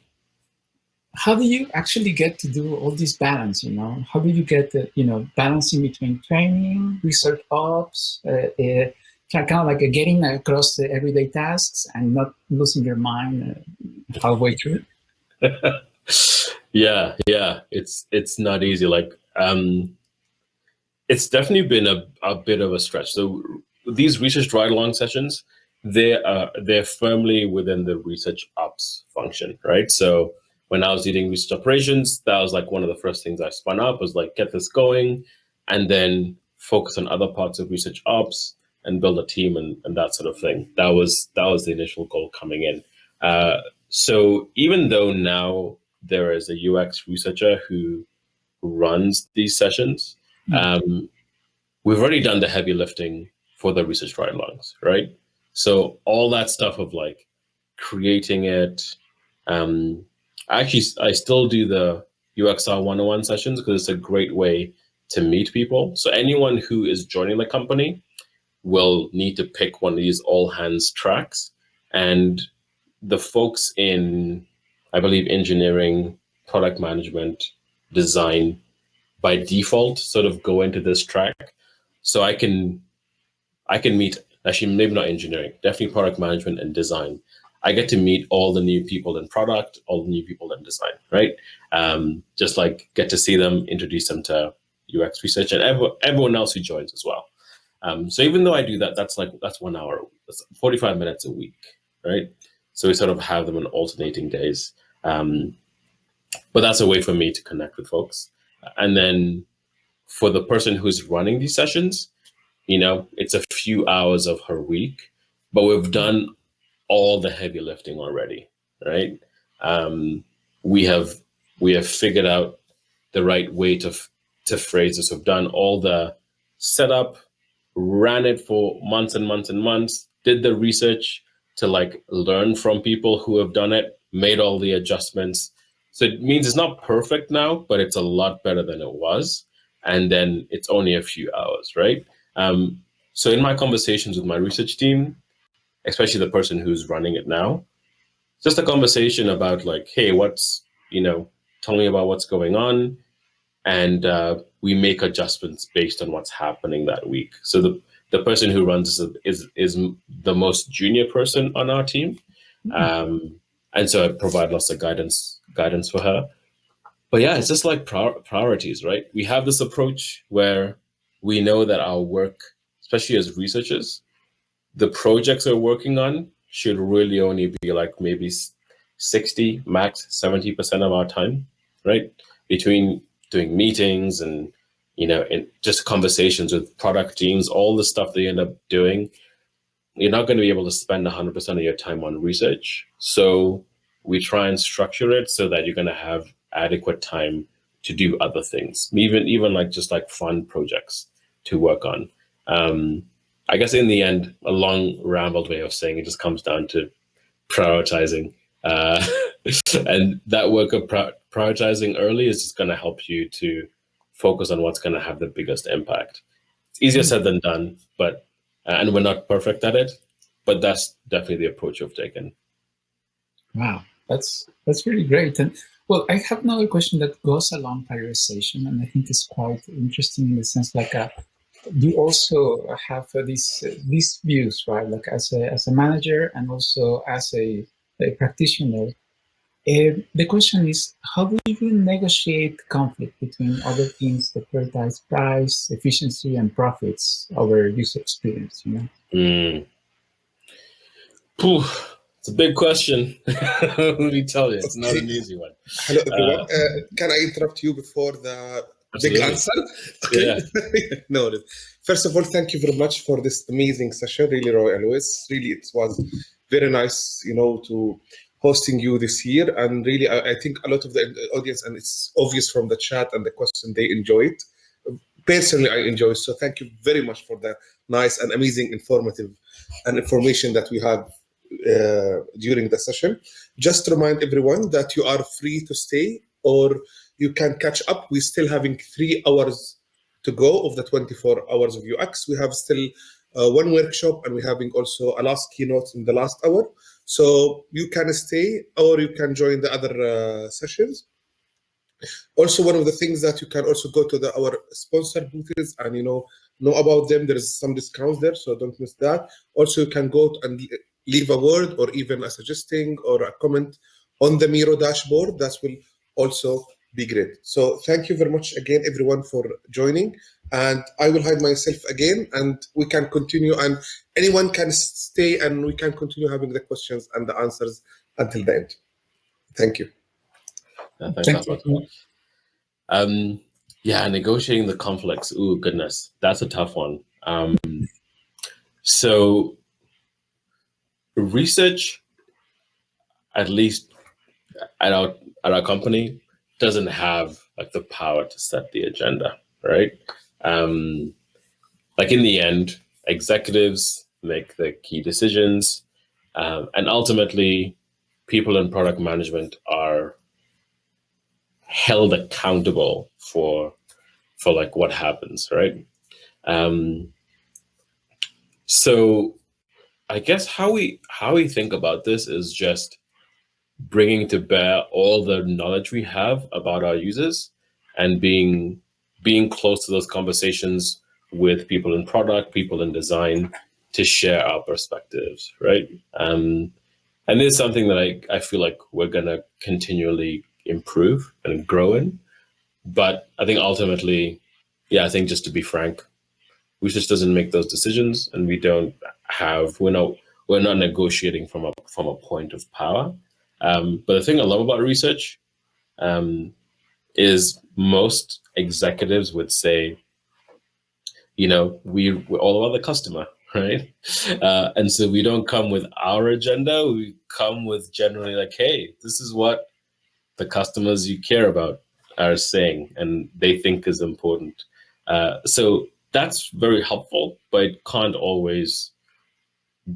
how do you actually get to do all this balance? How do you get the balancing between training, research ops, kind of like getting across the everyday tasks and not losing your mind halfway through? Yeah, it's not easy. Like, it's definitely been a bit of a stretch. So these research ride-along sessions, they're firmly within the research ops function, right? So when I was leading research operations, that was like one of the first things I spun up, was like, get this going, and then focus on other parts of research ops and build a team and that sort of thing. That was the initial goal coming in. So even though now there is a UX researcher who runs these sessions, we've already done the heavy lifting for the research ride-alongs, right? So all that stuff of like creating it, I still do the UXR 101 sessions because it's a great way to meet people. So anyone who is joining the company will need to pick one of these all hands tracks, and the folks in, I believe, engineering, product management, design, by default sort of go into this track. So I can meet, actually maybe not engineering, definitely product management and design. I get to meet all the new people in product, all the new people in design, right? Just like get to see them, introduce them to UX research, and everyone else who joins as well. So even though I do that, that's 1 hour, that's 45 minutes a week, right? So we sort of have them on alternating days. But that's a way for me to connect with folks. And then for the person who's running these sessions, it's a few hours of her week, but we've done all the heavy lifting already, right? We have figured out the right way to phrase this. We've done all the setup, ran it for months and months and months, did the research to like learn from people who have done it, made all the adjustments. So it means it's not perfect now, but it's a lot better than it was. And then it's only a few hours, right? So in my conversations with my research team, especially the person who's running it now, just a conversation about like, hey, tell me about what's going on. And we make adjustments based on what's happening that week. So the person who runs is the most junior person on our team. And so I provide lots of guidance for her. But yeah, it's just like priorities, right? We have this approach where we know that our work, especially as researchers, the projects we're working on should really only be like maybe 60, max 70% of our time, right? Between doing meetings and, and just conversations with product teams, all the stuff that you end up doing, you're not going to be able to spend 100% of your time on research. So we try and structure it so that you're going to have adequate time to do other things, even like just like fun projects to work on. I guess in the end, a long rambled way of saying it just comes down to prioritizing. And that work of prioritizing early is just going to help you to focus on what's going to have the biggest impact. It's easier said than done, but and we're not perfect at it, but that's definitely the approach we've taken. Wow, that's really great. And well, I have another question that goes along prioritization, and I think it's quite interesting in the sense like you also have these views, right? Like as a manager and also as a practitioner. The question is, how do you negotiate conflict between other teams that prioritize price, efficiency, and profits over user experience? It's a big question. Let me tell you, it's not an easy one. Hello, everyone. Can I interrupt you before the big answer? Okay. Yeah. No. First of all, thank you very much for this amazing session. Really, Roy and Luis. Really, it was very nice, to hosting you this year. And really, I think a lot of the audience, and it's obvious from the chat and the question, they enjoy it. Personally, I enjoy it. So thank you very much for the nice and amazing, informative and information that we have during the session. Just to remind everyone that you are free to stay or you can catch up. We're still having 3 hours to go of the 24 hours of UX. We have still one workshop, and we're having also a last keynote in the last hour. So you can stay or you can join the other sessions. Also, one of the things that you can also go to our sponsor booths and know about them. There is some discounts there, so don't miss that. Also, you can go and leave a word or even a suggesting or a comment on the Miro dashboard. That will also be great. So thank you very much again, everyone, for joining. And I will hide myself again, and we can continue. And anyone can stay, and we can continue having the questions and the answers until the end. Thank you. Thanks, Anton. Yeah, negotiating the conflicts. Ooh, goodness, that's a tough one. So research, at least at our company, doesn't have like the power to set the agenda, right? Like in the end, executives make the key decisions, and ultimately, people in product management are held accountable for like what happens, right? So I guess how we think about this is just bringing to bear all the knowledge we have about our users and being close to those conversations with people in product, people in design, to share our perspectives, right? And this is something that I feel like we're gonna continually improve and grow in. But I think ultimately, yeah, I think just to be frank, research doesn't make those decisions, and we're not negotiating from a point of power. But the thing I love about research is most executives would say, we're all about the customer, right? And so we don't come with our agenda. We come with generally like, hey, this is what the customers you care about are saying and they think is important. So that's very helpful, but it can't always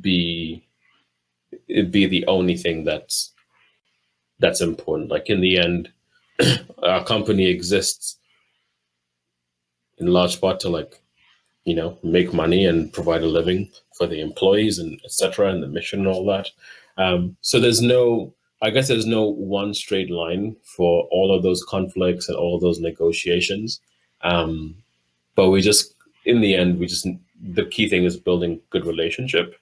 be the only thing that's important. Like in the end, our company exists in large part to make money and provide a living for the employees and etc. and the mission and all that. So there's no one straight line for all of those conflicts and all of those negotiations. But in the end, the key thing is building good relationship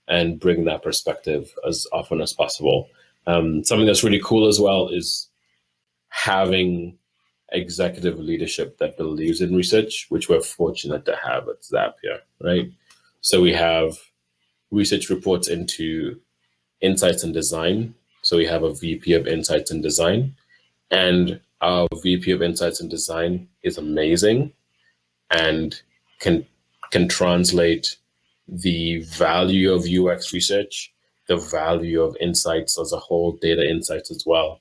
and bring that perspective as often as possible. Something that's really cool as well is having executive leadership that believes in research, which we're fortunate to have at Zapier, right? So we have research reports into insights and design. So we have a VP of insights and design, and our VP of insights and design is amazing and can translate the value of UX research, the value of insights as a whole, data insights as well,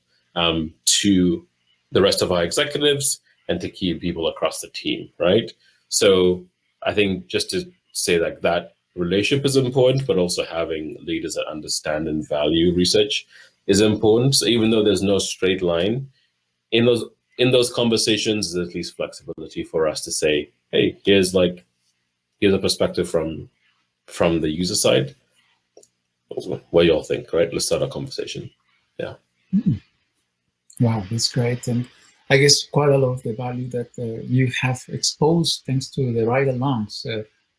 to the rest of our executives and to key people across the team, right? So I think just to say that relationship is important, but also having leaders that understand and value research is important. So even though there's no straight line, in those conversations, there's at least flexibility for us to say, hey, here's a perspective from the user side. What y'all think, right? Let's start a conversation. Yeah. Mm. Wow, that's great. And I guess quite a lot of the value that you have exposed thanks to the ride-alongs,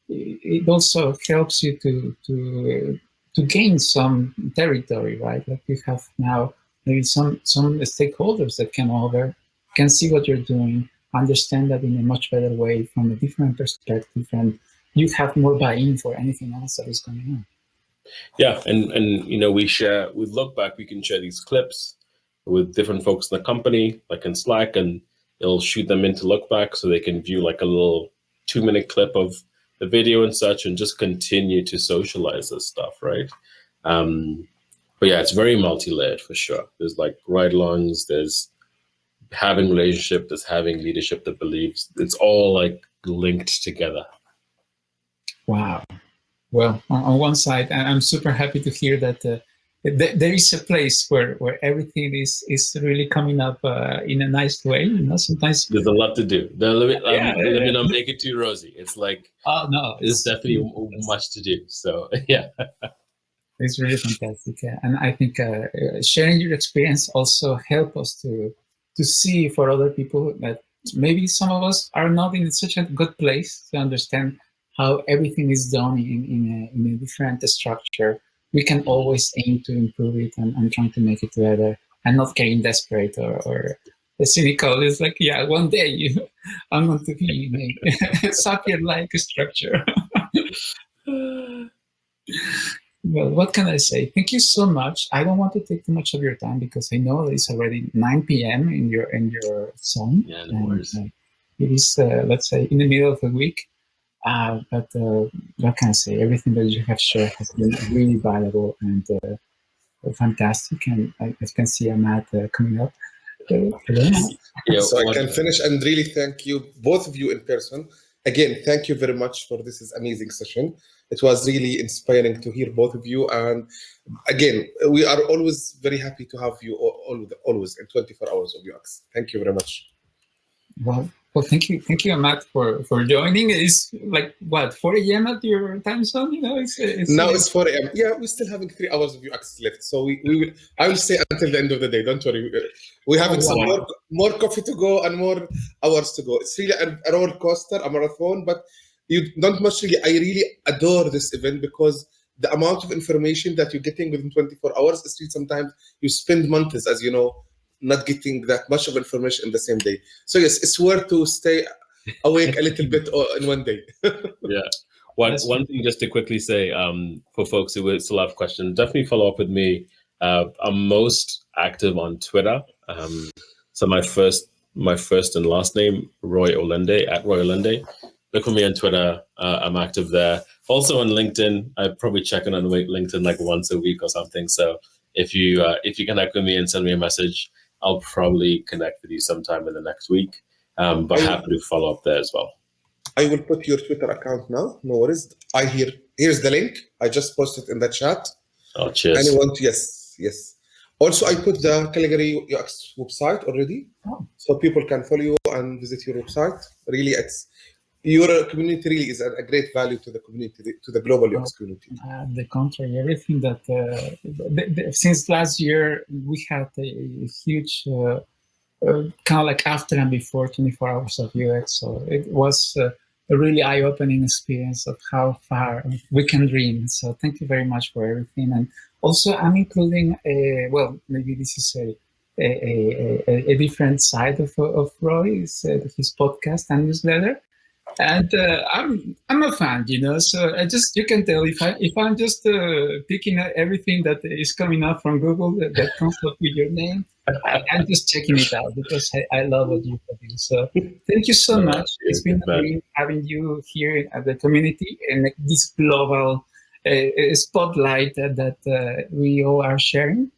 it also helps you to gain some territory, right? Like you have now maybe some stakeholders that can see what you're doing, understand that in a much better way from a different perspective, and you have more buy-in for anything else that is going on. Yeah, and we share with Lookback. We can share these clips with different folks in the company, like in Slack, and it'll shoot them into Lookback so they can view like a little 2-minute clip of the video and such, and just continue to socialize this stuff, right? But yeah, it's very multi-layered for sure. There's like ride-alongs, there's having relationship, there's having leadership that believes. It's all like linked together. Wow. Well, on one side, I'm super happy to hear that there is a place where everything is really coming up in a nice way. Sometimes. There's a lot to do. Yeah. Let me not make it too rosy. It's like Oh no, there's definitely much to do. So yeah. It's really fantastic, and I think sharing your experience also help us to see for other people that maybe some of us are not in such a good place to understand how everything is done in a different structure. We can always aim to improve it and trying to make it better, and not getting desperate or cynical. It's like, yeah, one day I'm going to be in a Zapier-like structure. Well, what can I say? Thank you so much. I don't want to take too much of your time because I know it's already 9 p.m. in your zone. Yeah, no worries. It is, let's say, in the middle of the week. But what can I say? Everything that you have shared has been really valuable and fantastic. And I can see Ahmad coming up. Yeah, So I can finish and really thank you, both of you in person. Again, thank you very much for this amazing session. It was really inspiring to hear both of you. And again, we are always very happy to have you always in 24 hours of UX. Thank you very much. Well, thank you, Ahmad, for joining. It's like what, 4 a.m. at your time zone? Now it's 4 a.m. Yeah, we're still having 3 hours of UX left, so we will. I will stay until the end of the day. Don't worry. We're having some more coffee to go and more hours to go. It's really a roller coaster, a marathon, but you don't much really. I really adore this event because the amount of information that you're getting within 24 hours is really sometimes you spend months, as you know, not getting that much of information in the same day. So yes, it's worth to stay awake a little bit in one day. Yeah. One thing just to quickly say, for folks who would still have questions, definitely follow up with me. I'm most active on Twitter. So my first and last name, Roy Olende, at Roy Olende. Look for me on Twitter. I'm active there. Also on LinkedIn. I probably check in on LinkedIn like once a week or something. So if you connect with me and send me a message, I'll probably connect with you sometime in the next week. But happy to follow up there as well. I will put your Twitter account now. No worries. Here's the link. I just posted in the chat. Oh, cheers. Anyone? Yes. Also, I put the CalgaryUX website already, so people can follow you and visit your website. Really, your community really is a great value to the community, to the global UX community. The contrary, everything that since last year we had a huge kind of like after and before 24 hours of UX. So it was a really eye-opening experience of how far we can dream. So thank you very much for everything. And also I'm including maybe this is a different side of Roy's his podcast and newsletter. And I'm a fan, So you can tell if I'm just picking everything that is coming up from Google that comes up with your name, I'm just checking it out because I love what you produce. So thank you so much. It's been great having you here at the community and this global spotlight that we all are sharing.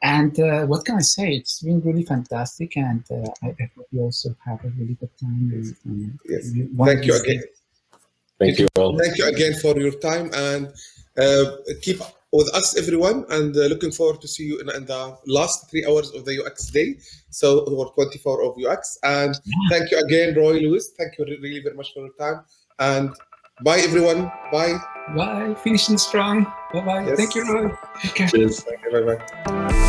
And what can I say? It's been really fantastic, and I hope you also have a really good time. Yes. Thank you again. Thank you all. Thank you again for your time, and keep with us, everyone. And looking forward to see you in the last 3 hours of the UX day. So, or 24 of UX. And thank you again, Roy Lewis. Thank you really very much for your time. And bye, everyone. Bye. Bye. Finishing strong. Bye-bye. Yes. Thank you, Roy. Cheers. Bye-bye.